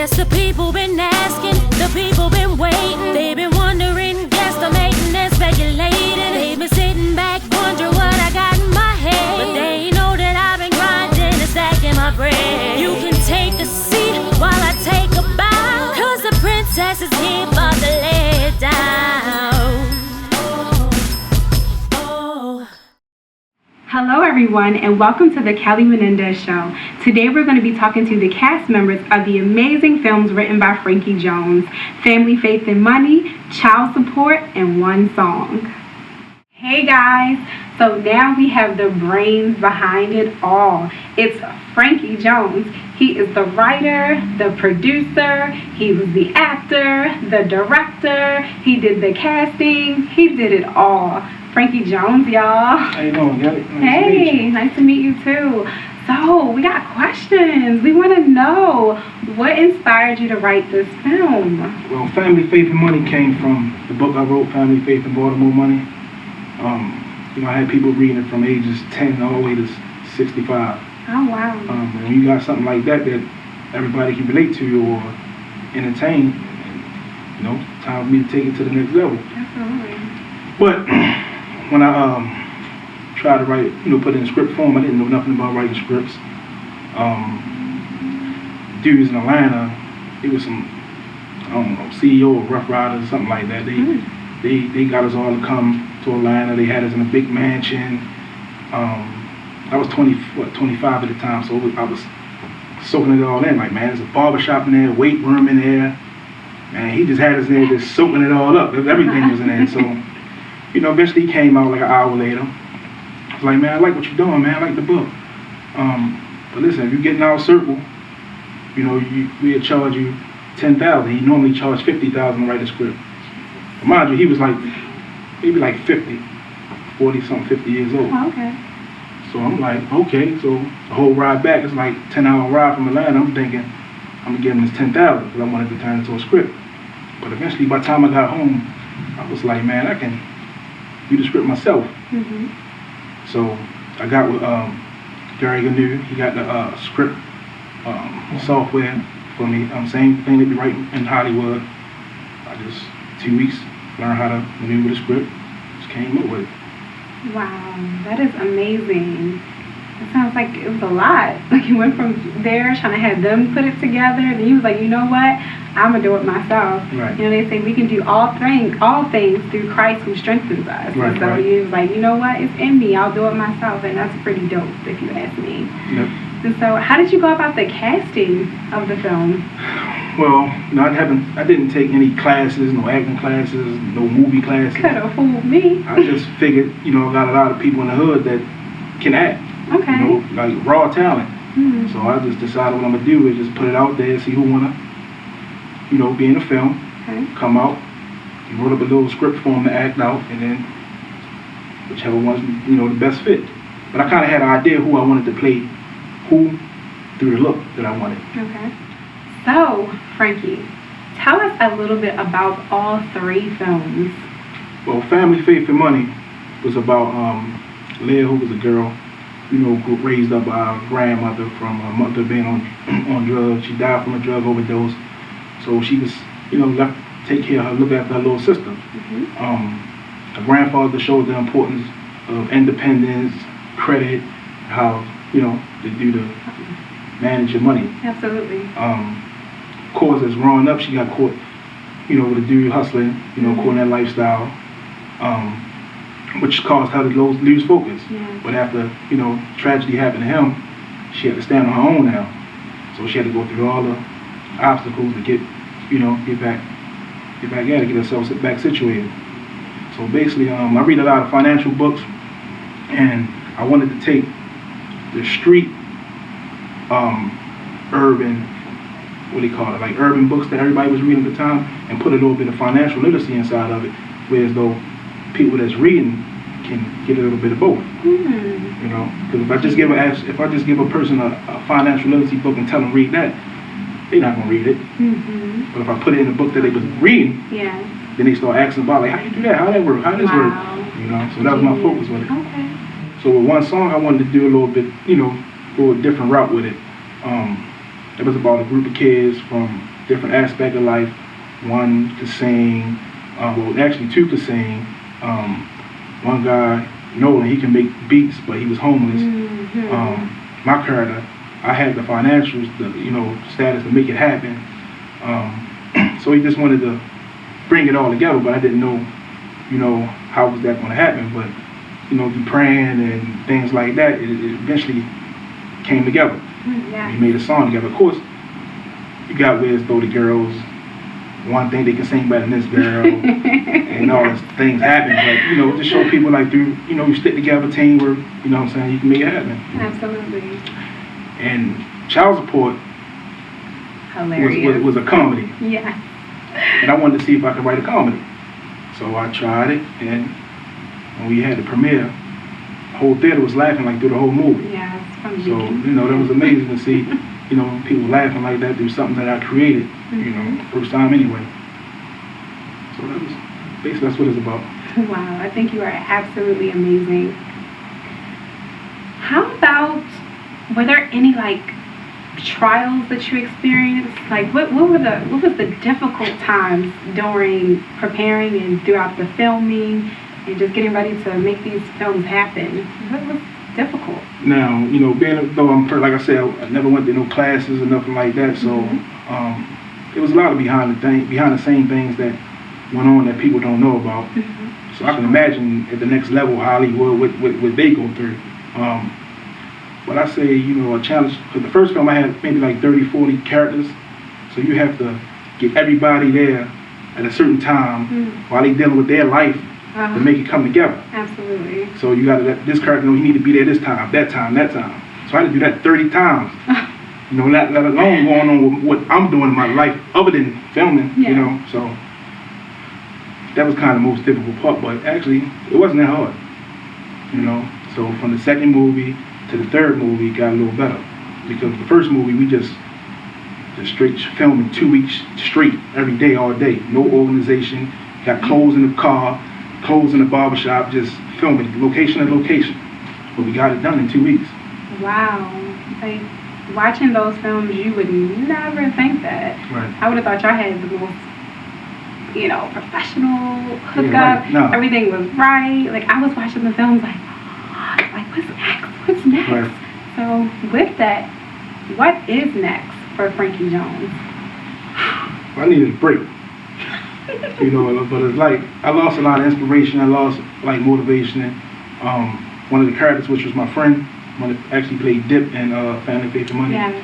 Yes, the people been asking, the people been waiting. They've been wondering, guesstimating and speculating. They've been sitting back wondering what I got in my head. But they know that I've been grinding and stacking my bread. You can take a seat while I take a bow, 'cause the princess is here about to lay it down. Hello everyone, and welcome to the Kelli Menendez Show. Today we're going to be talking to the cast members of the amazing films written by Frankie Jones, Family, Faith, and Money, Child Support, and One Song. Hey guys, so now we have the brains behind it all. It's Frankie Jones. He is the writer, the producer, he was the actor, the director, he did the casting, he did it all. Frankie Jones, y'all. How you doing, Kelli? Hey, nice to meet you too. So, we got questions. We want to know, what inspired you to write this film? Well, Family, Faith, and Money came from the book I wrote, Family, Faith, and Baltimore Money. I had people reading it from ages 10 all the way to 65. Oh, wow. When you got something like that everybody can relate to or entertain, time for me to take it to the next level. Absolutely. But when I tried to write, put it in script form, I didn't know nothing about writing scripts. Dudes in Atlanta, it was some, CEO of Rough Riders, something like that. They got us all to come to Atlanta. They had us in a big mansion. I was 25 at the time, so I was soaking it all in. Like, man, there's a barbershop in there, weight room in there. Man, he just had us there just soaking it all up. Everything was in there. So, eventually he came out like an hour later. I was like, man, I like what you're doing, man. I like the book. But listen, if you get in our circle, we'll charge you $10,000. He normally charged $50,000 to write a script. But mind you, he was like, maybe like 40-something, 50 years old. Oh, okay. So I'm like, okay. So the whole ride back is like 10-hour ride from Atlanta. I'm thinking, I'm gonna give him this $10,000 because I wanted to turn it into a script. But eventually, by the time I got home, I was like, man, I can do the script myself. Mm-hmm. So I got with Gary Ganu. He got the script software for me. Same thing they be writing in Hollywood. I just 2 weeks learned how to maneuver the script. Just came up with it. Wow, that is amazing. It sounds like it was a lot. Like, you went from there trying to have them put it together, and then you was like, you know what? I'm gonna do it myself. Right. They say we can do all things through Christ who strengthens us. Right, and so right. you was like, you know what? It's in me. I'll do it myself, and that's pretty dope, if you ask me. Yep. And so, how did you go about the casting of the film? Well, I didn't take any classes, no acting classes, no movie classes. Could have fooled me. I just figured, I got a lot of people in the hood that can act. Okay. Like raw talent. Mm-hmm. So I just decided what I'm gonna do is just put it out there, see who wanna, be in the film. Okay. Come out. You wrote up a little script for them to act out, and then whichever one's the best fit. But I kind of had an idea who I wanted to play who through the look that I wanted. Okay. So, Frankie, tell us a little bit about all three films. Well, Family, Faith, and Money was about Leah, who was a girl, raised up by her grandmother from her mother being on drugs. She died from a drug overdose. So she was, left to take care of her, look after her little sister. Mm-hmm. Her grandfather showed the importance of independence, credit, how, to do to manage your money. Absolutely. Of course, as growing up, she got caught, with a dude hustling, caught in that lifestyle, which caused her to lose focus. Yeah. But after, tragedy happened to him, she had to stand on her own now. So she had to go through all the obstacles to get back at it, get herself back situated. So basically, I read a lot of financial books, and I wanted to take the street, urban, like urban books that everybody was reading at the time, and put a little bit of financial literacy inside of it, whereas though people that's reading can get a little bit of both. Because if I just give a person a financial literacy book and tell them read that, they're not gonna read it. Mm-hmm. But if I put it in a book that they was reading, then they start asking about, like, how you do that, how that work, how this work, So that was my focus with it. Okay. So with One Song, I wanted to do a little bit, go a different route with it. It was about a group of kids from different aspect of life. One could sing, well, actually two could sing. One guy, Nolan, he can make beats, but he was homeless. My character, I had the financials, the status to make it happen. So he just wanted to bring it all together, but I didn't know, how was that going to happen. But through praying and things like that, it eventually came together. We made a song together. Of course, you got ways though the girls, one thing they can sing better than this girl, and all these things happen. But just show people like through, you stick together, teamwork. You know what I'm saying? You can make it happen. Absolutely. And Child Support was a comedy. Yeah. And I wanted to see if I could write a comedy. So I tried it, and when we had the premiere, the whole theater was laughing like through the whole movie. Yeah, it's funny. So, that was amazing to see, people laughing like that through something that I created, first time anyway. So that's what it's about. Wow, I think you are absolutely amazing. How about, were there any trials that you experienced? What was the difficult times during preparing and throughout the filming and just getting ready to make these films happen? What was difficult? Now, being though like I said, I never went to no classes or nothing like that, so it was a lot of behind the same things that went on that people don't know about. So I can imagine at the next level Hollywood what they go through. But I say, a challenge, because the first film I had maybe 30, 40 characters, so you have to get everybody there at a certain time while they dealing with their life to make it come together. Absolutely. So you got to let this character know he need to be there this time, that time, that time. So I had to do that 30 times. Not let alone going on with what I'm doing in my life other than filming, so that was kind of the most difficult part, but actually it wasn't that hard, So from the second movie to the third movie, it got a little better, because the first movie we just straight filming 2 weeks straight, every day, all day, no organization, got clothes in the car, clothes in the barbershop, just filming location to location, but we got it done in 2 weeks. Wow. Watching those films, you would never think that. Right. I would have thought y'all had the most professional hookup. Yeah, right. No. Everything was right. I was watching the films what's next? Right. So with that, what is next for Frankie Jones? I needed a break. But it's I lost a lot of inspiration. I lost motivation. One of the characters, which was my friend, one that actually played Dip in Family, Faith and Money. Yeah.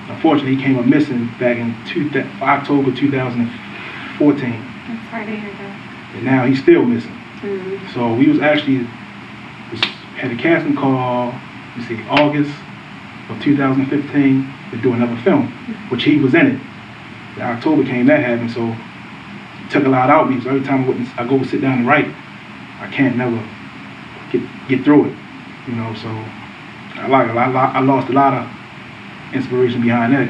Unfortunately, he came up missing back in October 2014. I'm sorry to hear that. And now he's still missing. Mm-hmm. So we was actually had a casting call, August of 2015 to do another film, which he was in it. In October came, that happened, so it took a lot out of me. So every time I go sit down and write, I can't never get through it. So I lost a lot of inspiration behind that.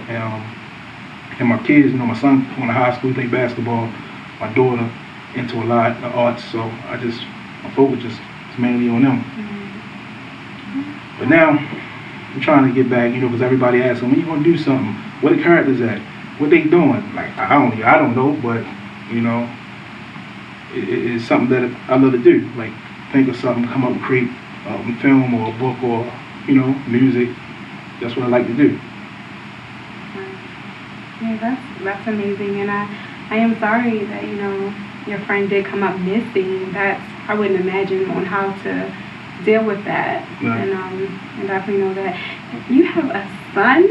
And my kids, my son going to high school, play basketball, my daughter into a lot of arts, so my focus just is mainly on them. But now I'm trying to get back, because everybody asks them, when you gonna do something? Where the characters at? What they doing? I don't know, but it's something that I love to do. Think of something, come up and create a film or a book or music. That's what I like to do. Yeah, that's amazing, and I am sorry that your friend did come up missing. I wouldn't imagine on how to deal with that. Right. And definitely know that you have a son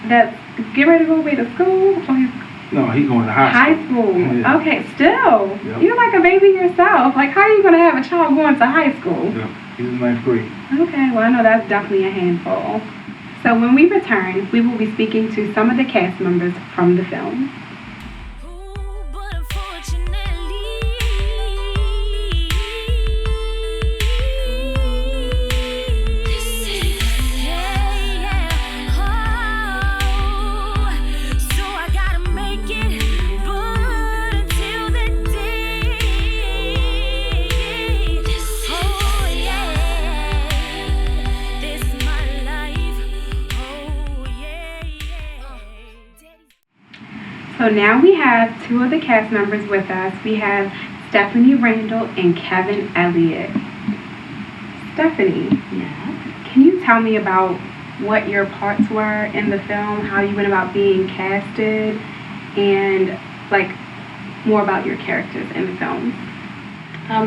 that's getting ready to go away to school. No, he's going to high school. Yeah. Okay, still. Yep. You're like a baby yourself. How are you going to have a child going to high school? Yeah, he's in 9th grade. Okay, well I know that's definitely a handful. So when we return, we will be speaking to some of the cast members from the film. So now we have two of the cast members with us. We have Stephanie Randall and Kevin Elliott. Stephanie, Yeah. can you tell me about what your parts were in the film, how you went about being casted, and like more about your characters in the films?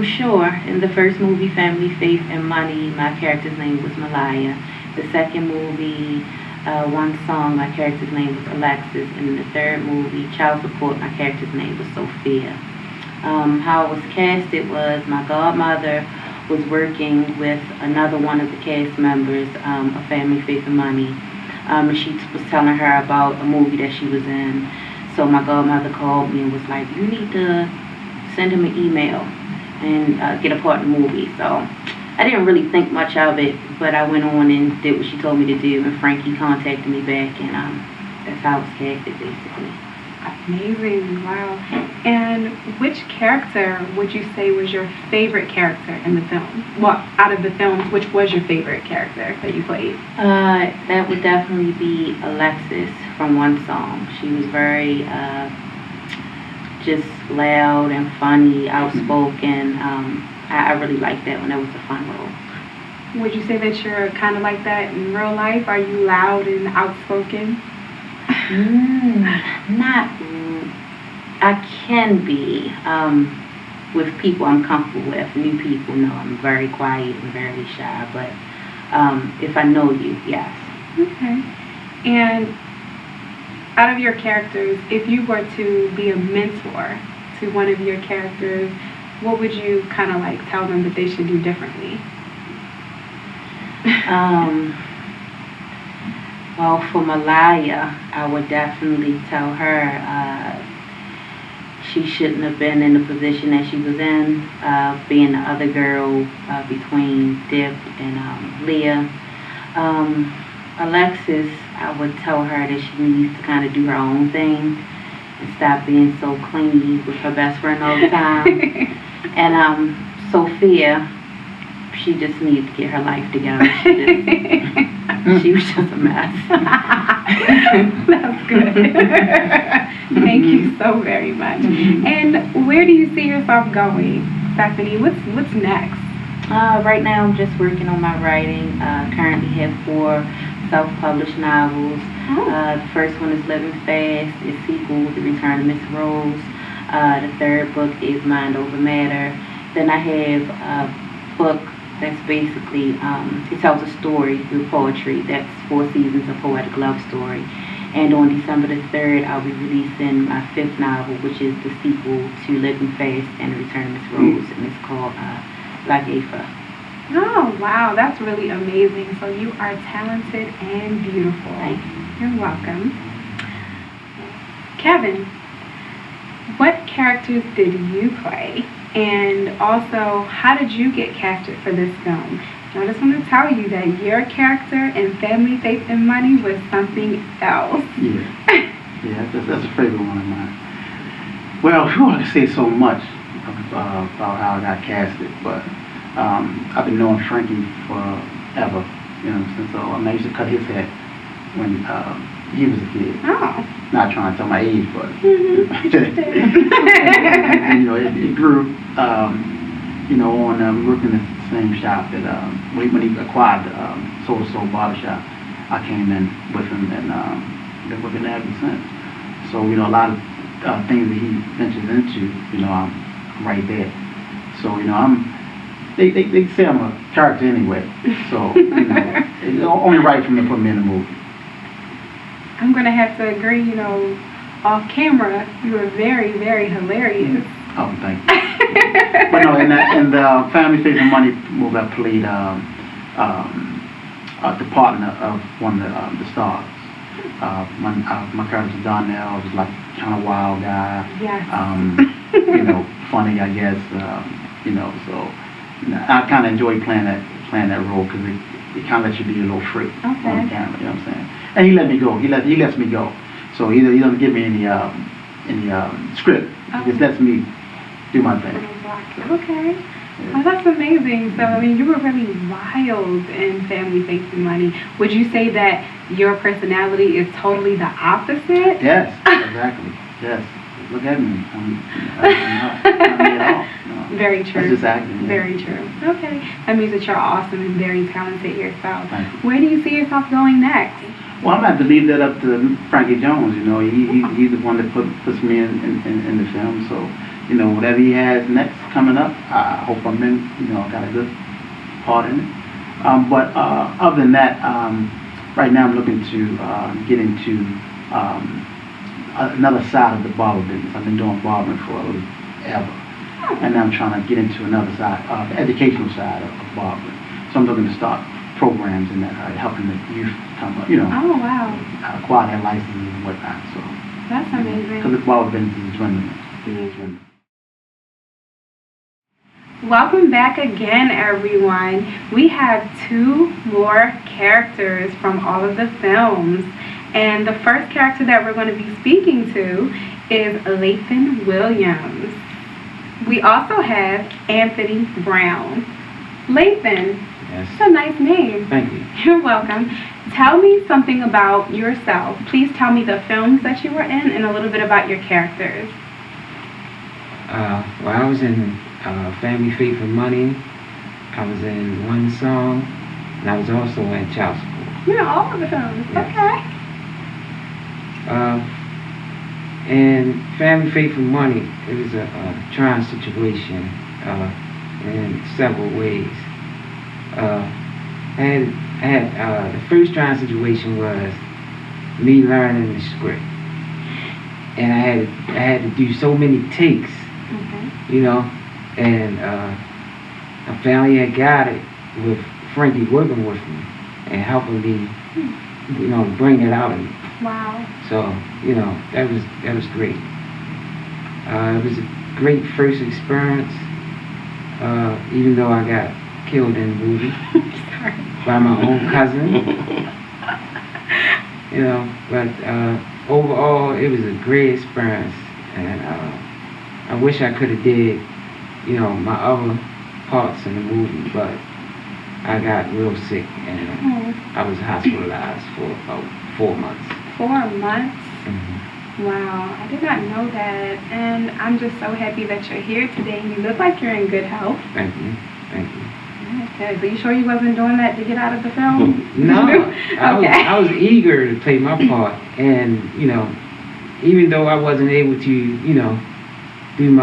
Sure. In the first movie, Family, Faith, and Money, my character's name was Malaya. The second movie, One Song, my character's name was Alexis. And in the third movie, Child Support, my character's name was Sophia. How I was casted was my godmother was working with another one of the cast members of Family, Faith, and Money. And she was telling her about a movie that she was in. So my godmother called me and was like, you need to send him an email and get a part in the movie. So I didn't really think much of it, but I went on and did what she told me to do, and Frankie contacted me back, and that's how I was casted, basically. Amazing, wow. And which character would you say was your favorite character in the film? Well, out of the films, which was your favorite character that you played? That would definitely be Alexis from One Song. She was very just loud and funny, outspoken. I really liked that one. That was a fun role. Would you say that you're kind of like that in real life? Are you loud and outspoken? I can be with people I'm comfortable with. New people, no, I'm very quiet and very shy. But if I know you, yes. Okay. And out of your characters, if you were to be a mentor to one of your characters, what would you kind of like tell them that they should do differently? Well, for Malaya, I would definitely tell her she shouldn't have been in the position that she was in, being the other girl between Dip and Leah. Alexis, I would tell her that she needs to kind of do her own thing and stop being so clingy with her best friend all the time. And Sophia, she just needs to get her life together. She was just a mess. That's good. Thank you so very much. And where do you see yourself going, Stephanie? What's next? Right now, I'm just working on my writing. Currently have 4 self-published novels. The first one is Living Fast. Its sequel, The Return of Miss Rose. The third book is Mind Over Matter. Then I have a book that's basically, it tells a story through poetry. That's 4 seasons of poetic love story. And on December the 3rd, I'll be releasing my 5th novel, which is the sequel to Living Fast and The Return of Miss Rose, and it's called Black Aphra. Oh, wow, that's really amazing. So you are talented and beautiful. Thank you. You're welcome. Kevin, what characters did you play? And also, how did you get casted for this film? And I just want to tell you that your character in Family, Faith, and Money was something else. Yeah, that's a favorite one of mine. Well, I can say so much about how I got casted, but I've been knowing Frankie forever, since I used to cut his hair when he was a kid. Oh. Not trying to tell my age, but and, it grew. On working in the same shop that when he acquired Soul to Soul Barber Shop, I came in with him and been working there ever since. So a lot of things that he ventures into, I'm right there. So they say I'm a character anyway. So it's only right for me to put me in the movie. I'm going to have to agree, off camera, you were very, very hilarious. Oh, thank you. But no, in the Family, Faith, and Money movie, I played the partner of one of the stars. My character Donnell was like kind of wild guy. Yes. Funny, I guess. So I kind of enjoyed playing that role because it kind of lets you be a little free on the camera. You know what I'm saying? And he let me go. He lets me go. So he doesn't give me any script. He just lets me do my thing. Okay. Well, that's amazing. So, you were really wild in Family, Faith, and Money. Would you say that your personality is totally the opposite? Yes, exactly. Yes. Look at me. I'm not at all. No. Very true. That's just acting. Yeah. Very true. Okay. That means that you're awesome and very talented yourself. Thank you. Where do you see yourself going next? Well, I'm going to have to leave that up to Frankie Jones. You know, he's the one that puts me in the film. So, you know, whatever he has next coming up, I hope I'm in. You know, got a good part in it. But other than that, right now I'm looking to get into another side of the barber business. I've been doing barbering for ever, and now I'm trying to get into another side, the educational side of barbering. So I'm looking to start programs in that, helping the youth come up, you know, Oh, wow. acquire their licenses and whatnot. So That's amazing. because the barber business is dwindling. It's dwindling. Welcome back again, everyone. We have 2 more characters from all of the films. And the first character that we're going to be speaking to is Lathan Williams. We also have Anthony Brown. Lathan, Yes. that's a nice name. Thank you. You're welcome. Tell me something about yourself. Please tell me the films that you were in and a little bit about your characters. Well, I was in Family, Faith, and Money. I was in One Song, and I was also in Child Support. You're in all of the films. Yes. Okay. In Family, Faith, and Money, it was a trying situation in several ways. The first trying situation was me learning the script, and I had to do so many takes, Okay. you know, and I finally had got it with Frankie working with me and helping me, you know, bring it out of me. Wow. So, you know, that was great. It was a great first experience, even though I got killed in the movie Sorry. by my own cousin. You know, but overall, it was a great experience, and I wish I could have did, you know, my other parts in the movie, but I got real sick and I was hospitalized for about 4 months. 4 months? Mm-hmm. Wow, I did not know that. And I'm just so happy that you're here today. You look like you're in good health. Thank you. Thank you. Okay, so you sure you wasn't doing that to get out of the film? No, Okay. I was eager to play my part, and you know, even though I wasn't able to, you know, do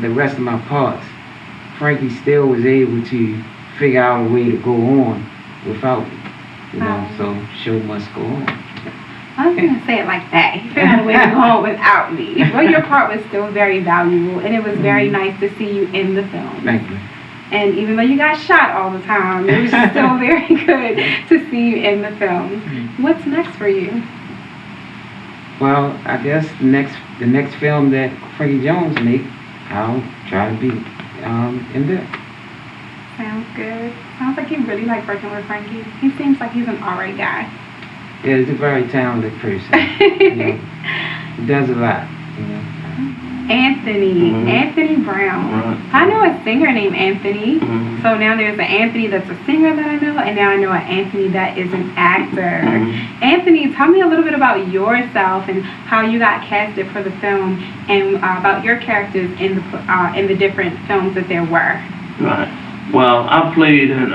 the rest of my parts, Frankie still was able to figure out a way to go on without me. You know, so show must go on. I was going to say it like that. He figured out a way to go on without me. But your part was still very valuable, and it was very nice to see you in the film. Thank you. And even though you got shot all the time, it was still very good to see you in the film. What's next for you? Well, I guess the next film that Frankie Jones make, I'll try to be in there. Sounds good. Sounds like you really like working with Frankie. He seems like he's an alright guy. Yeah, he's a very talented person. You know, he does a lot. You know. Anthony Brown. Right. I know a singer named Anthony. Mhm. So now there's an Anthony that's a singer that I know, and now I know an Anthony that is an actor. Mhm. Anthony, tell me a little bit about yourself and how you got casted for the film, and about your characters in the different films that there were. Right. Well, I played in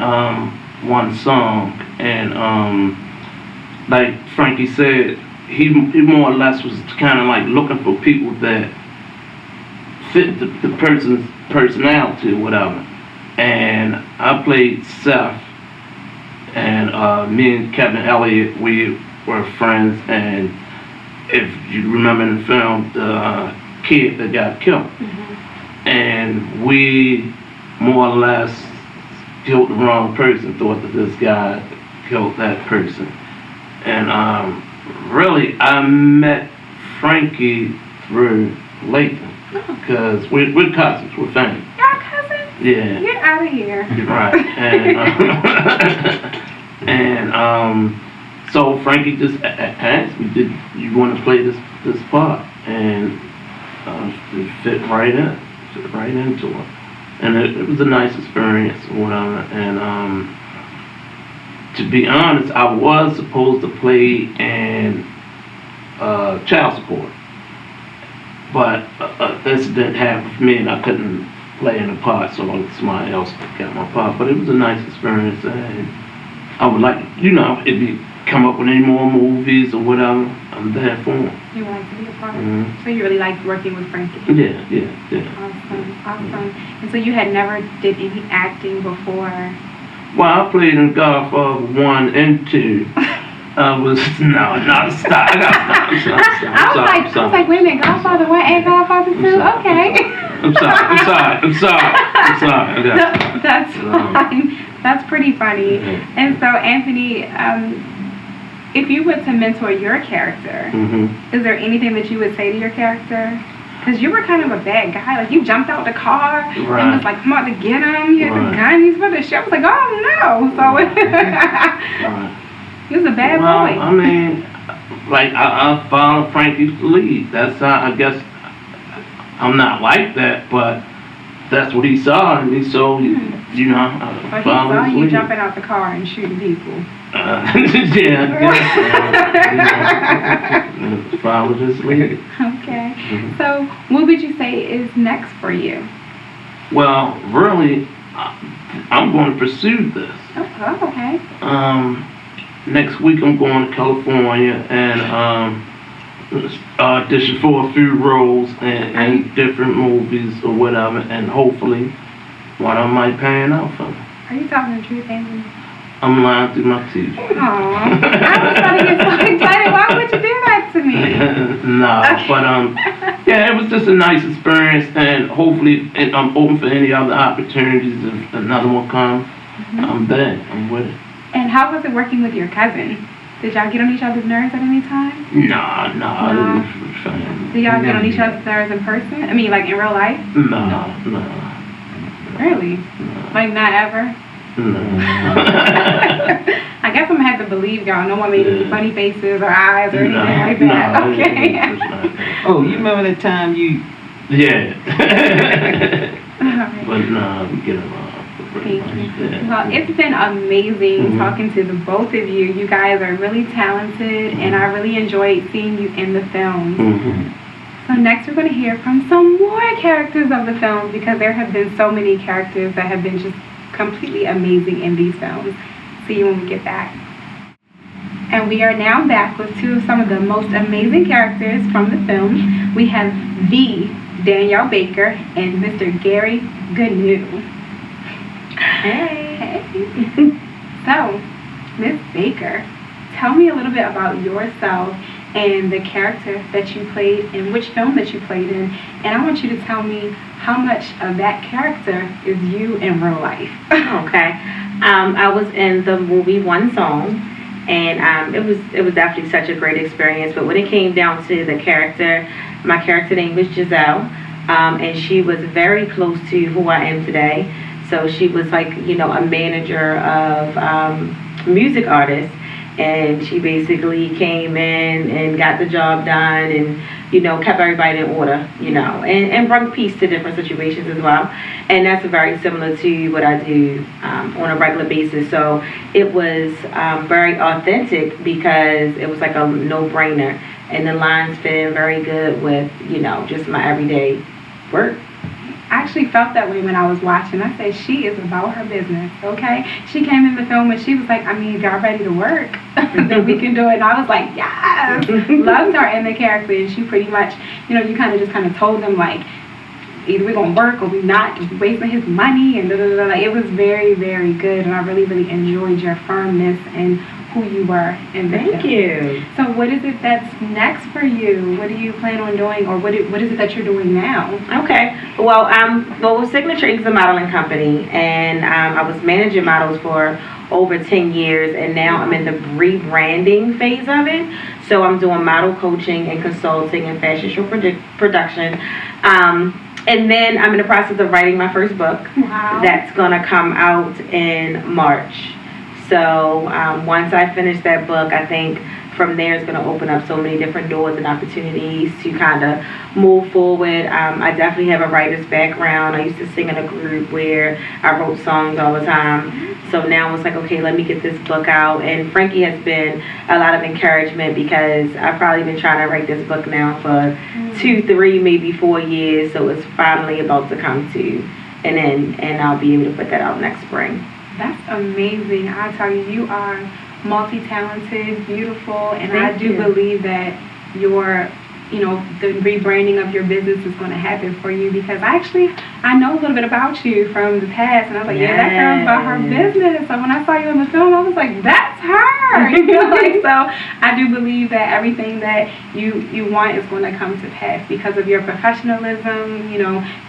One Song, and like Frankie said, he more or less was kind of like looking for people that fit the person's personality or whatever. And I played Seth, and me and Kevin Elliott, we were friends, and if you remember in the film, the kid that got killed. And we more or less killed the wrong person, thought that this guy killed that person. And really, I met Frankie through Lathan, because we're cousins, we're family. Y'all cousins? Yeah. Get out of here. Right. And so Frankie just asked me, "Did you want to play this part?" And it fit right into it. And it was a nice experience, whatever. And to be honest, I was supposed to play in Child Support, but an incident happened with me and I couldn't play in the part, so somebody else got my part. But it was a nice experience, and I would like, if you come up with any more movies or whatever, I'm there for them. You would like to be a part? Mm-hmm. So you really liked working with Frankie? Yeah. Awesome. And so you had never did any acting before? Well, I played in Godfather 1 and 2. I was, stop. I gotta stop. I was like, wait a minute, Godfather 1 and Godfather 2? Okay. I'm sorry. I got to stop. That's fine. That's pretty funny. Mm-hmm. And so, Anthony, if you were to mentor your character, is there anything that you would say to your character? Because you were kind of a bad guy. Like, you jumped out the car and was like, I'm about to get him. You had the gun. He's about to shoot. I was like, oh, no. So, he was a bad boy. I mean, I followed Frankie's lead. That's how, I guess, I'm not like that, but that's what he saw in me. So, I But he saw you jumping out the car and shooting people. Follow his lead. Okay. So, what would you say is next for you? Well, really, I'm going to pursue this. Oh, okay. Next week I'm going to California and audition for a few roles in different movies or whatever, and hopefully one of them might pan out for me. Are you talking the truth, Anthony? I'm lying through my teeth. Aww. I was about to get so excited. Why would you do that to me? But yeah, it was just a nice experience, and hopefully I'm open for any other opportunities. If another one comes, I'm there. I'm with it. And how was it working with your cousin? Did y'all get on each other's nerves at any time? Nah. Did y'all get on each other's nerves in person? I mean, like in real life? No. Really? Like not ever? No. I guess I'm gonna have to believe y'all. No one made any funny faces or eyes or anything like that. No, Okay. Oh, you remember the time you... Yeah. Alright. But no, we get along. Thank you. Well, it's been amazing talking to the both of you. You guys are really talented, and I really enjoyed seeing you in the films. So next we're going to hear from some more characters of the films, because there have been so many characters that have been just completely amazing in these films. See you when we get back. And we are now back with some of the most amazing characters from the films. We have the Danielle Baker and Mr. Gary Gnu. Hey. So, Miss Baker, tell me a little bit about yourself and the character that you played and which film that you played in. And I want you to tell me how much of that character is you in real life. Okay. I was in the movie One Song, and it was definitely such a great experience. But when it came down to the character, my character name was Giselle, and she was very close to who I am today. So she was like, a manager of music artists, and she basically came in and got the job done and, kept everybody in order, and brought peace to different situations as well. And that's very similar to what I do on a regular basis. So it was very authentic because it was like a no-brainer. And the lines fit very good with, just my everyday work. I actually felt that way when I was watching. I said, she is about her business, okay? She came in the film and she was like, if y'all ready to work, then we can do it. And I was like, yes! Loved her in the character. And she pretty much, you kind of told them, like, either we're going to work or we're not, just wasting his money. And Like, it was very, very good. And I really, really enjoyed your firmness and who you were in the film. Thank you. So what is it that's next for you? What do you plan on doing, or what is it that you're doing now? Okay. Well, Signature Inc. is a modeling company, and I was managing models for over 10 years, and now I'm in the rebranding phase of it. So I'm doing model coaching and consulting and fashion show production. And then I'm in the process of writing my first book. Wow. That's going to come out in March. So once I finish that book, I think from there it's going to open up so many different doors and opportunities to kind of move forward. I definitely have a writer's background. I used to sing in a group where I wrote songs all the time. So now it's like, okay, let me get this book out. And Frankie has been a lot of encouragement because I've probably been trying to write this book now for 2, 3, maybe 4 years. So it's finally about to come to an end, and I'll be able to put that out next spring. That's amazing. I tell you, you are multi-talented, beautiful, and I Thank do you. believe that your, the rebranding of your business is going to happen for you, because I know a little bit about you from the past, and I was like, yeah, that girl's about her business. So when I saw you in the film, I was like, that's her. So I do believe that everything that you want is going to come to pass because of your professionalism.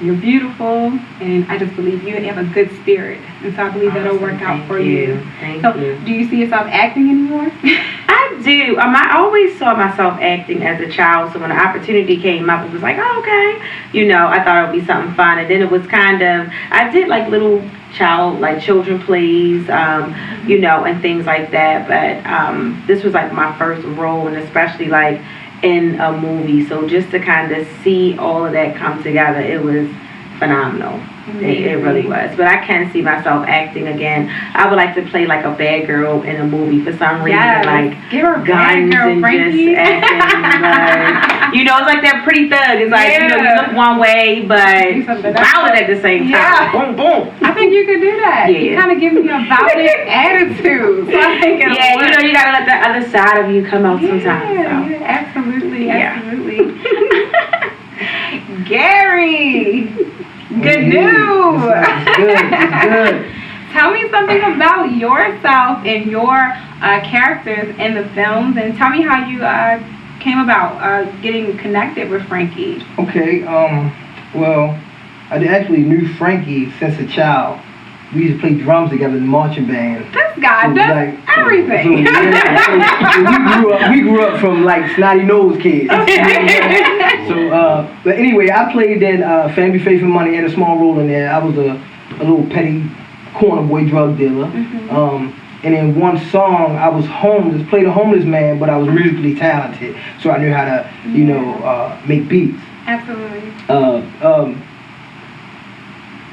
You're beautiful, and I just believe you have a good spirit, and so I believe that'll work out for you. Thank So you. do you see yourself acting anymore? I do. I always saw myself acting as a child, so when the opportunity came up, it was like, oh, okay. I thought it would be something fun, and then it was kind of, I did like little children plays, and things like that, but this was like my first role, and especially like in a movie, so just to kind of see all of that come together, it was phenomenal. It really was. But I can see myself acting again. I would like to play like a bad girl in a movie for some reason. Yes. Like Give her a bad guns girl, and Frankie. just acting like, it's like that Pretty Thug. It's like, you look one way, but Do something violent at the same time. Yeah. Boom, boom. I think you could do that. Yeah. You kind of give me a violent attitude. So I think it'll work. You gotta let the other side of you come out sometimes. So. Yeah, absolutely, Yeah. absolutely. Gary, good news. It's good. It's good. Tell me something about yourself and your characters in the films, and tell me how you came about getting connected with Frankie. Okay, well, I actually knew Frankie since a child. We used to play drums together in the marching band. This guy does everything. So we grew up from like snotty nose kids. But anyway, I played in Family, Faith, and Money, had a small role in there. I was a little petty corner boy drug dealer. And in one song, I was homeless, played a homeless man, but I was musically talented, so I knew how to, make beats. Absolutely.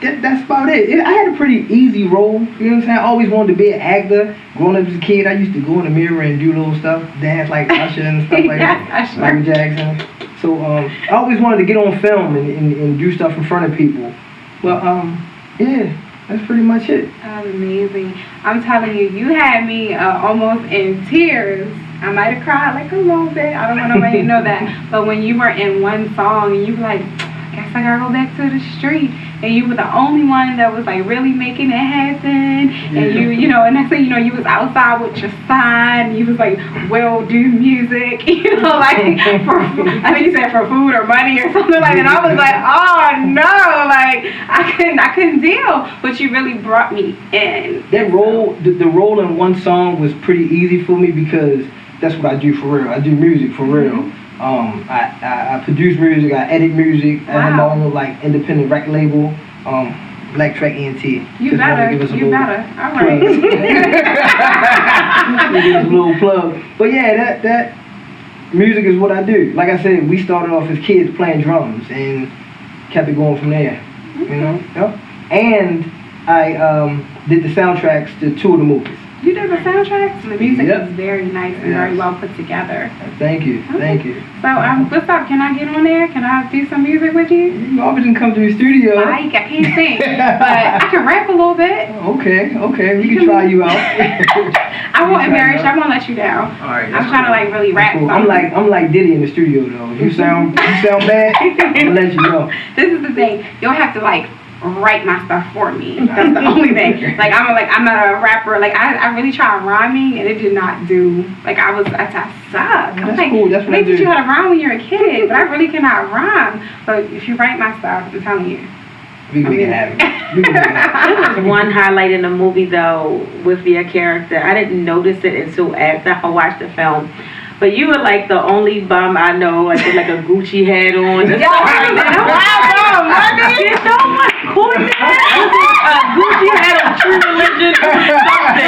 That's about it. I had a pretty easy role. You know what I'm saying? I always wanted to be an actor. Growing up as a kid, I used to go in the mirror and do little stuff, dance like Usher and stuff like that, Usher. Michael Jackson. So I always wanted to get on film and do stuff in front of people. Well, yeah, that's pretty much it. Amazing. I'm telling you, you had me almost in tears. I might have cried like a little bit. I don't want nobody to know that. But when you were in one song and you were like, I guess I gotta go back to the street. And you were the only one that was like really making it happen. And and next thing you know, you was outside with your sign. You was like, well, do music, I think you said for food or money or something like that. And I was like, oh no, like I couldn't deal. But you really brought me in. That role, the role in one song was pretty easy for me because that's what I do for real. I do music for real. I produce music, I edit music, I have my own like independent record label, Black Track ENT. You better. All right. Give us a little plug. But yeah, that music is what I do. Like I said, we started off as kids playing drums and kept it going from there. Yep. And I did the soundtracks to 2 of the movies. You did the soundtracks? The music Yep. is very nice and very well put together. Thank you. Okay. Thank you. So, what's up? Can I get on there? Can I do some music with you? You always can come to the studio. I can't sing, but I can rap a little bit. Okay. We can try you out. I won't embarrass you. I won't let you down. All right. I'm trying to like really rap. Cool. something. I'm like Diddy in the studio though. You sound bad. I'm gonna let you know. This is the thing. You'll have to like write my stuff for me. That's the only thing. Like I'm not a rapper. Like I really tried rhyming and it did not do. Like I suck. That's cool. That's what I they teach do. you how to rhyme when you're a kid, but I really cannot rhyme. But if you write my stuff, I'm telling you. We can make it happen. There was one highlight in the movie though with your character. I didn't notice it until after I watched the film. But you were like the only bum I know, like with like a Gucci hat on. Yeah, Gucci hat on True Religion or something.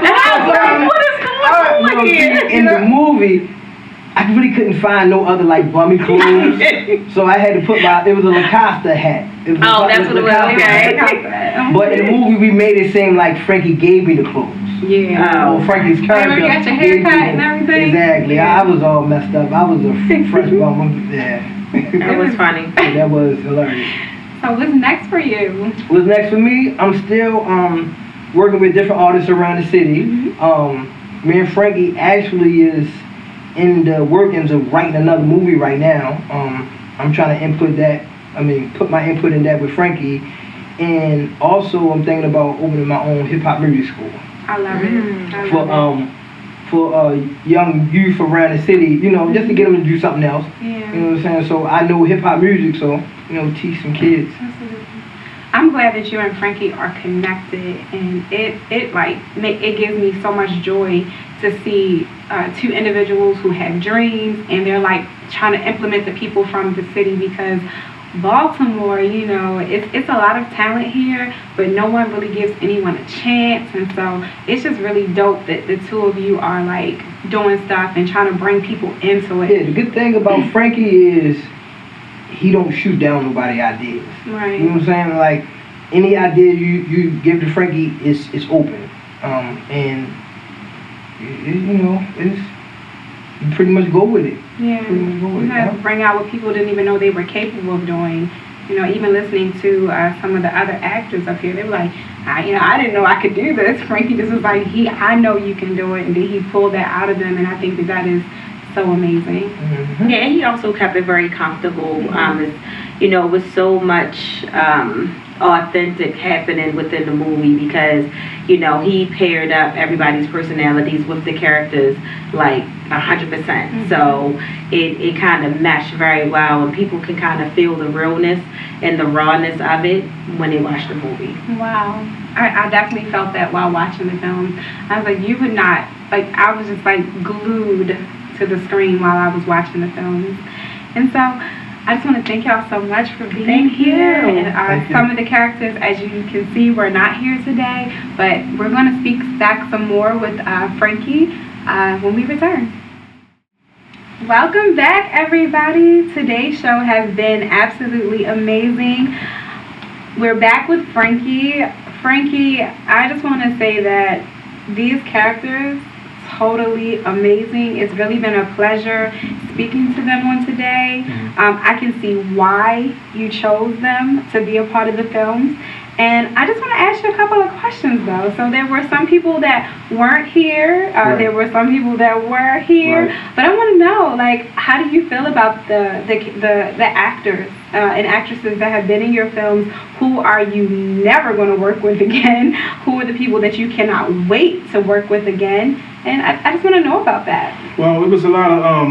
And I was like, what is going on here? In the movie, I really couldn't find no other like bummy clothes, so I had to put it was a Lacoste hat. That's what it was. Okay. But in the movie, we made it seem like Frankie gave me the clothes. Yeah. Or Frankie's character. Remember you got your haircut and everything? Exactly. Yeah. I was all messed up. I was a fresh bum. Yeah. That was funny. That was hilarious. So what's next for you? What's next for me? I'm still working with different artists around the city. Me and Frankie actually is in the workings of writing another movie right now. I'm trying to put my input in that with Frankie. And also I'm thinking about opening my own hip hop music school. I love it. For young youth around the city, you know, just to get them to do something else. Yeah. You know what I'm saying? So I know hip hop music, so, you know, teach some kids. Absolutely. I'm glad that you and Frankie are connected, and it gives me so much joy to see two individuals who have dreams, and they're like trying to implement the people from the city, because Baltimore, you know, it's a lot of talent here, but no one really gives anyone a chance. And so it's just really dope that the two of you are like doing stuff and trying to bring people into it. Yeah, the good thing about Frankie is he don't shoot down nobody's ideas. Right. You know what I'm saying? Like, any idea you give to Frankie is open. And you know, you pretty much go with it. Yeah, you have to bring out what people didn't even know they were capable of doing. You know, even listening to some of the other actors up here, they were like, I didn't know I could do this. Frankie just was like, I know you can do it, and then he pulled that out of them, and I think that is so amazing. Yeah, and he also kept it very comfortable. You know, with so much authentic happening within the movie, because, you know, he paired up everybody's personalities with the characters like 100%. So it kind of meshed very well, and people can kind of feel the realness and the rawness of it when they watch the movie. Wow. I definitely felt that while watching the film. I was like, you would not, like, I was just like glued to the screen while I was watching the films. And so I just want to thank y'all so much for being here. And some of the characters, as you can see, were not here today, but we're going to speak back some more with Frankie when we return. Welcome back, everybody. Today's show has been absolutely amazing. We're back with Frankie. Frankie, I just want to say that these characters, totally amazing. It's really been a pleasure speaking to them on today. I can see why you chose them to be a part of the films. And I just want to ask you a couple of questions, though. So there were some people that weren't here. There were some people that were here. But I want to know, like, how do you feel about the actors and actresses that have been in your films? Who are you never going to work with again? Who are the people that you cannot wait to work with again? And I just want to know about that. Well, it was a lot of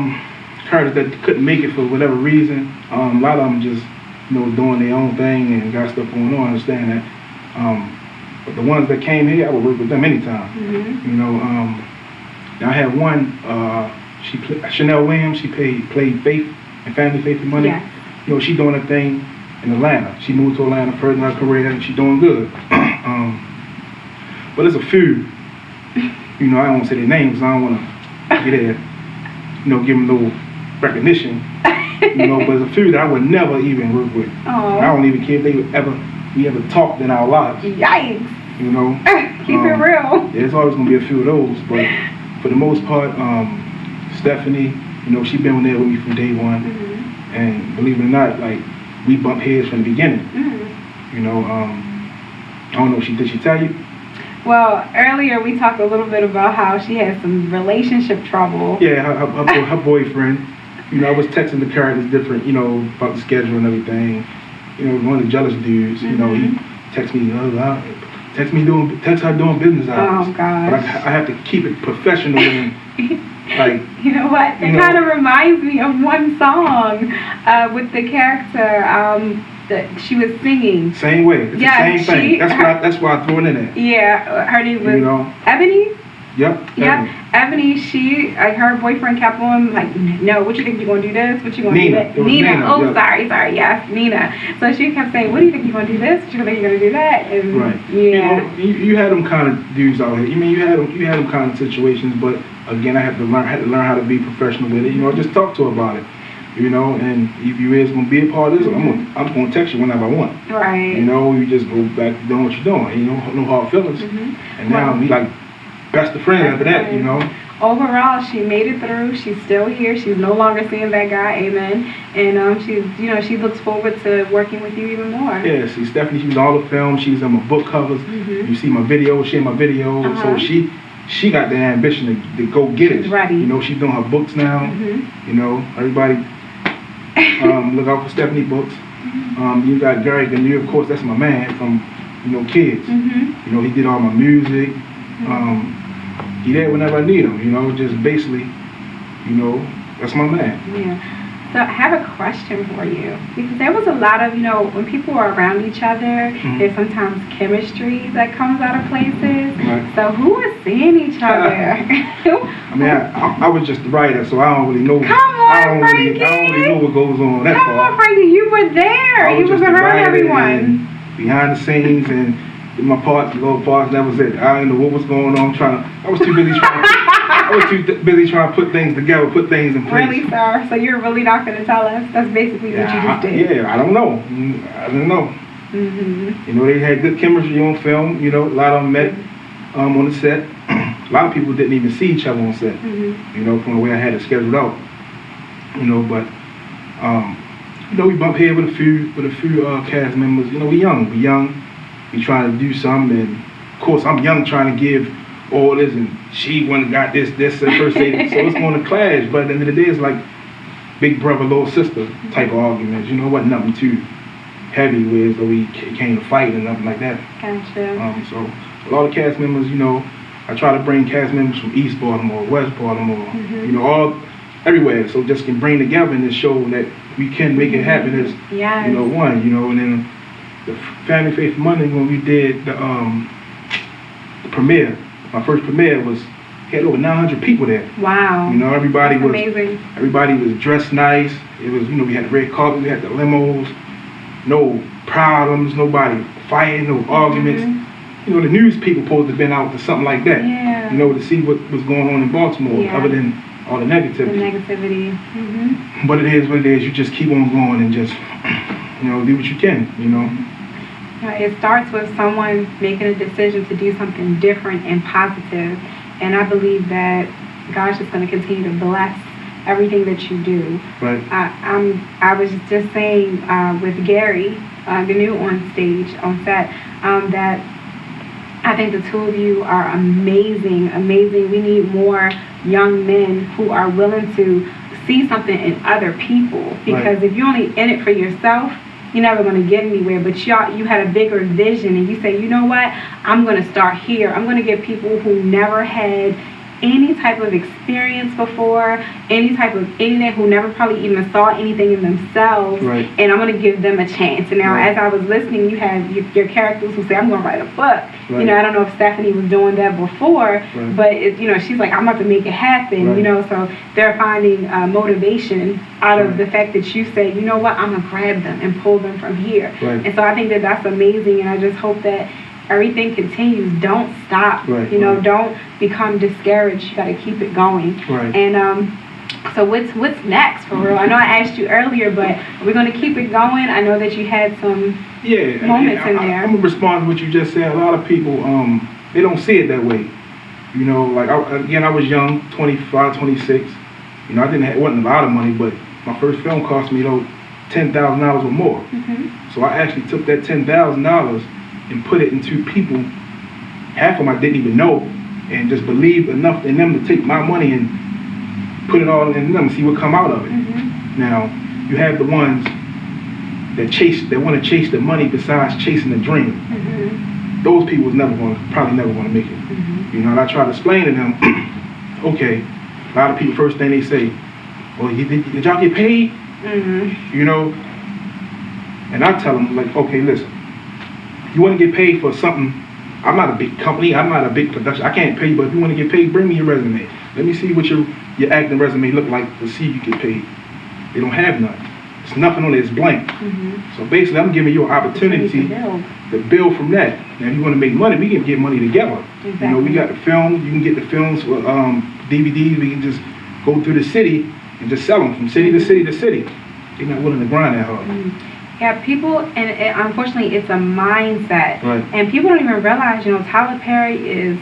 characters that couldn't make it for whatever reason. A lot of them just, you know, doing their own thing and got stuff going on. I understand that. But the ones that came here, I would work with them anytime. You know, I had one. Chanel Williams. She played Faith in Family, Faith and Money. Yes. You know, she doing a thing in Atlanta. She moved to Atlanta first in her career, and she's doing good. But there's a few. You know, I don't want to say their names. I don't want to get there, you know, give them no recognition. You know, but there's a few that I would never even work with. I don't even care if they would we ever talked in our lives. Yikes. You know? Keep it real. There's always going to be a few of those, but for the most part, Stephanie, you know, she been there with me from day one. And believe it or not, like, we bumped heads from the beginning. You know, I don't know, did she tell you? Well, earlier we talked a little bit about how she had some relationship trouble. Yeah, her boyfriend. You know, I was texting the characters different, you know, about the schedule and everything. You know, one of the jealous dudes, you know, he texts me, text her doing business hours. Oh, gosh. But I have to keep it professional and, like... You know what? It kind of reminds me of one song with the character that she was singing. Same way. It's the same thing. That's why I threw it in there. Yeah, her name was, you know, Ebony? Yep. Ebony, she, like, her boyfriend kept on, like, no, what you think, you gonna do this? What you gonna do that? Nina. Oh, yep. sorry, yes, Nina. So she kept saying, what do you think, you gonna do this? What you think, you're gonna do that? And, right. Yeah. You know, you had them kind of dudes out here. You mean, you had them kind of situations, but again, I had to learn how to be professional with it. You know, just talk to her about it. You know, and if you is gonna be a part of this, I'm gonna text you whenever I want. Right. You know, you just go back to doing what you're doing. You know, no hard feelings. And now we like best of friends after that. You know. overall, she made it through. She's still here. She's no longer seeing that guy. Amen. And she looks forward to working with you even more. Yeah, she's in all the films. She's in my book covers. You see my videos. She in my videos. So she got the ambition to go get it. She's ready. You know, she's doing her books now. You know, everybody look out for Stephanie books. You got Gary Ganu, of course. That's my man from Kids. You know, he did all my music. He there whenever I need him. You know, just basically, that's my man. Yeah. So I have a question for you, because there was a lot of, when people are around each other, there's sometimes chemistry that comes out of places. Right. So who is seeing each other? I mean, I was just the writer, so I don't really know. Come on, Frankie. I don't really know what goes on that Come far. on, Frankie, you were there. You was around everyone. Behind the scenes and my little parts, that was it. I didn't know what was going on. I was too busy trying to put things together, put things in place. Really, sir? So you're really not going to tell us? That's basically what you just did. Yeah, I don't know. I don't know. You know, they had good chemistry on film. You know, a lot of them met on the set. A lot of people didn't even see each other on set. You know, from the way I had it scheduled out. You know, but we bump head with a few cast members. You know, we young. We trying to do something, and of course I'm young trying to give all this, and she went and got this and first aid. So it's going to clash, but at the end of the day it's like big brother, little sister type of arguments. You know, it wasn't nothing too heavy where so we came to fight and nothing like that. Gotcha. So a lot of cast members, I try to bring cast members from East Baltimore, West Baltimore, all everywhere, so just can bring together in this show that we can make it happen as one. And then the Family Faith Monday, when we did the premiere, my first premiere had over 900 people there. Wow. Everybody That's was amazing. Everybody was dressed nice. It was, we had the red carpet, we had the limos, no problems, nobody fighting, no arguments. The news people supposed to have been out to something like that. Yeah. To see what was going on in Baltimore, other than all the negativity. But it is what it is. You just keep on going and just, do what you can, It starts with someone making a decision to do something different and positive. And I believe that God's just going to continue to bless everything that you do. Right. I was just saying with Gary Ganu on stage, on set, that I think the two of you are amazing. We need more young men who are willing to see something in other people. Because if you're only in it for yourself, you're never going to get anywhere. But you had a bigger vision, and you say, you know what? I'm going to start here. I'm going to get people who never had any type of experience before, anything, who never probably even saw anything in themselves, and I'm going to give them a chance. And now, as I was listening, you had your characters who say, I'm going to write a book. I don't know if Stephanie was doing that before, but she's like, I'm about to make it happen. So they're finding motivation out of the fact that you say, you know what, I'm going to grab them and pull them from here. And so I think that that's amazing, and I just hope that everything continues. Don't stop. Don't become discouraged. You got to keep it going. And so what's next for real? I know I asked you earlier, but we're going to keep it going. I know that you had some moments in there. I'm gonna respond to what you just said. A lot of people they don't see it that way. I was young, 25, 26. It wasn't a lot of money, but my first film cost me $10,000 or more. So I actually took that $10,000 and put it into people, half of them I didn't even know, and just believed enough in them to take my money and put it all in them and see what come out of it. Now, you have the ones that want to chase the money besides chasing the dream. Those people probably never going to make it. And I try to explain to them, okay, a lot of people, first thing they say, well, did y'all get paid? And I tell them, okay, listen, you want to get paid for something, I'm not a big company, I'm not a big production, I can't pay you, but if you want to get paid, bring me your resume. Let me see what your acting resume look like to see if you get paid. They don't have none. There's nothing on it, it's blank. So basically, I'm giving you an opportunity to build from that. Now, if you want to make money, we can get money together. We got the film, you can get the films for DVDs, we can just go through the city and just sell them from city to city to city. They're not willing to grind that hard. Yeah, people, and unfortunately, it's a mindset. And people don't even realize, Tyler Perry is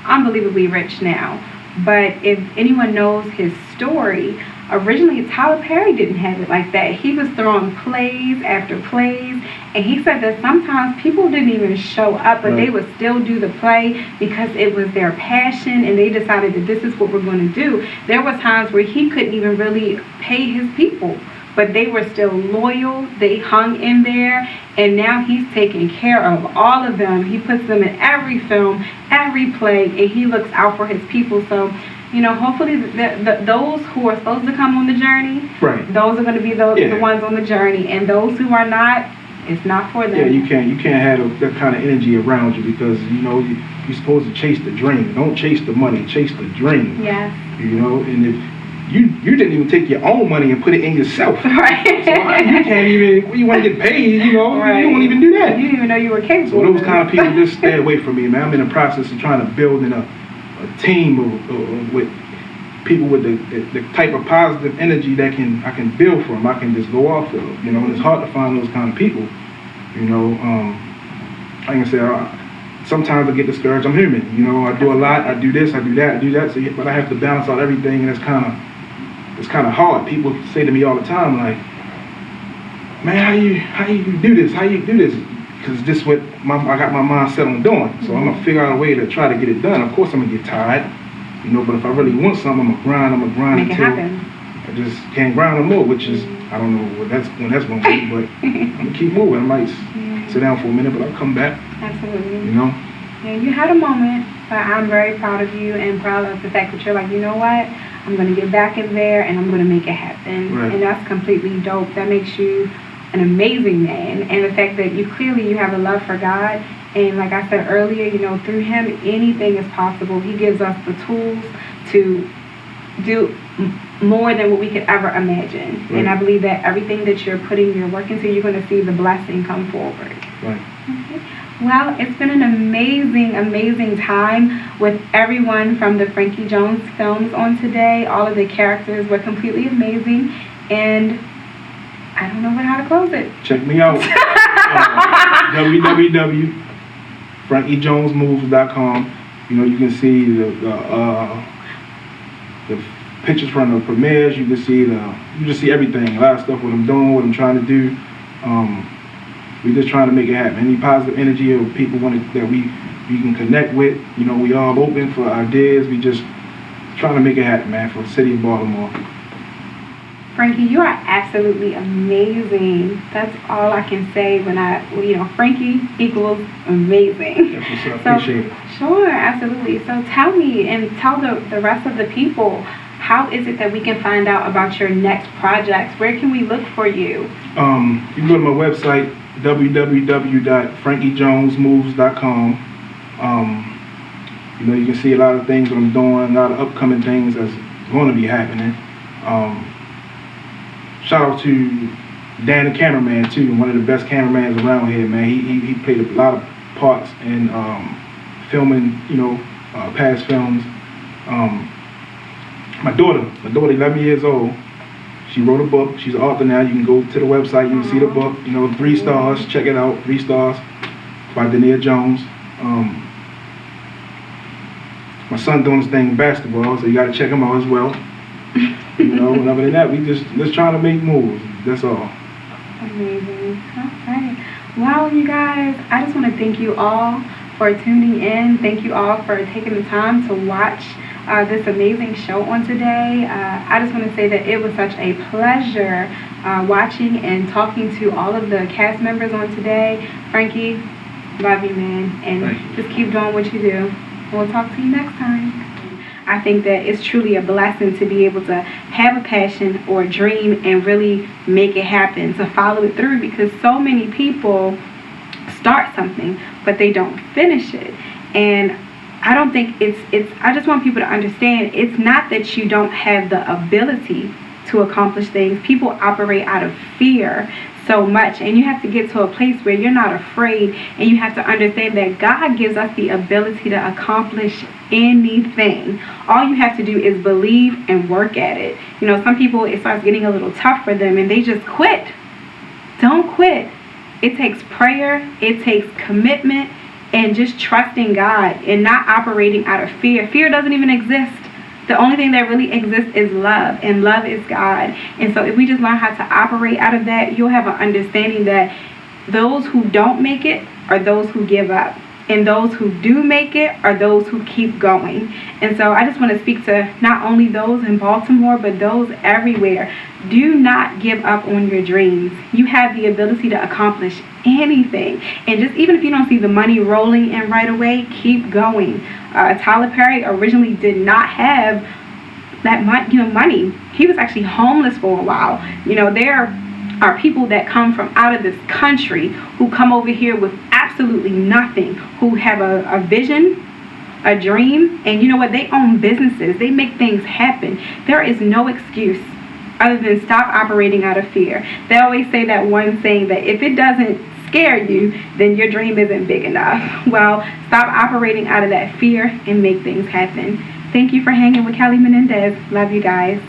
unbelievably rich now. But if anyone knows his story, originally Tyler Perry didn't have it like that. He was throwing plays after plays, and he said that sometimes people didn't even show up, but they would still do the play because it was their passion, and they decided that this is what we're going to do. There were times where he couldn't even really pay his people, but they were still loyal. They hung in there, and now he's taking care of all of them. He puts them in every film, every play, and he looks out for his people. So, you know, hopefully those who are supposed to come on the journey, those are going to be the ones on the journey, and those who are not, it's not for them. Yeah, you can't have that kind of energy around you, because, you know, you're supposed to chase the dream. Don't chase the money, chase the dream. Yes. You know, and if you didn't even take your own money and put it in yourself. Right. So you can't even, you want to get paid, you know, you don't even do that. You didn't even know you were capable. So those kind of people, just stay away from me, man. I'm in the process of trying to build a team with people with the type of positive energy that I can build from. I can just go off of, you know, and it's hard to find those kind of people, you know. Like I said, sometimes I get discouraged. I'm human, you know. I do a lot. I do this, I do that. So, but I have to balance out everything, and it's kind of hard. People say to me all the time, like, man, how you do this? How you do this? Because this is what I got my mind set on doing. So I'm gonna figure out a way to try to get it done. Of course, I'm gonna get tired, you know. But if I really want something, I'm gonna grind Make until it happen. I just can't grind no more. Which is, I don't know when that's gonna be, but I'm gonna keep moving. I might sit down for a minute, but I'll come back. Absolutely. You know. Yeah, you had a moment, but I'm very proud of you and proud of the fact that you're like, you know what? I'm going to get back in there and I'm going to make it happen. Right. And that's completely dope. That makes you an amazing man. And the fact that you have a love for God. And like I said earlier, you know, through him, anything is possible. He gives us the tools to do more than what we could ever imagine. Right. And I believe that everything that you're putting your work into, you're going to see the blessing come forward. Right. Okay. Well, it's been an amazing, amazing time with everyone from the Frankie Jones films on today. All of the characters were completely amazing, and I don't know how to close it. Check me out. www.frankiejonesmoves.com. You know, you can see the pictures from the premieres. You can see everything. A lot of stuff, what I'm doing, what I'm trying to do. We're just trying to make it happen. Any positive energy or people that we can connect with, you know, we all open for ideas. We just trying to make it happen, man, for the city of Baltimore. Frankie, you are absolutely amazing. That's all I can say Frankie equals amazing. That's what's up. Appreciate it. Sure, absolutely. So tell me and tell the rest of the people, how is it that we can find out about your next projects? Where can we look for you? You can go to my website, www.frankiejonesmoves.com. You know, you can see a lot of things that I'm doing, a lot of upcoming things that's going to be happening. Shout out to Dan the cameraman too, one of the best cameramans around here, man. He played a lot of parts in filming, you know, past films. My daughter, 11 years old, she wrote a book. She's an author now. You can go to the website, you can see the book. You know, 3 stars. Check it out. 3 stars by Dania Jones. My son doing his thing in basketball, so you got to check him out as well. You know, and other than that, we just trying to make moves. That's all. Amazing. Okay. Well, you guys, I just want to thank you all for tuning in. Thank you all for taking the time to watch this amazing show on today. I just want to say that it was such a pleasure watching and talking to all of the cast members on today. Frankie, love you, man, and just keep doing what you do. We'll talk to you next time. I think that it's truly a blessing to be able to have a passion or a dream and really make it happen, to follow it through, because so many people start something but they don't finish it. And I don't think I just want people to understand, it's not that you don't have the ability to accomplish things. People operate out of fear so much, and you have to get to a place where you're not afraid, and you have to understand that God gives us the ability to accomplish anything. All you have to do is believe and work at it. You know, some people, it starts getting a little tough for them and they just quit. Don't quit. It takes prayer, it takes commitment, and just trusting God and not operating out of fear. Fear doesn't even exist. The only thing that really exists is love, and love is God. And so if we just learn how to operate out of that, you'll have an understanding that those who don't make it are those who give up. And those who do make it are those who keep going. And so I just want to speak to not only those in Baltimore, but those everywhere. Do not give up on your dreams. You have the ability to accomplish anything. And just even if you don't see the money rolling in right away, keep going. Tyler Perry originally did not have that money. He was actually homeless for a while. There are people that come from out of this country who come over here with absolutely nothing, who have a vision, a dream, and you know what? They own businesses. They make things happen. There is no excuse other than stop operating out of fear. They always say that one saying that if it doesn't scare you, then your dream isn't big enough. Well, stop operating out of that fear and make things happen. Thank you for hanging with Kelli Menendez. Love you guys.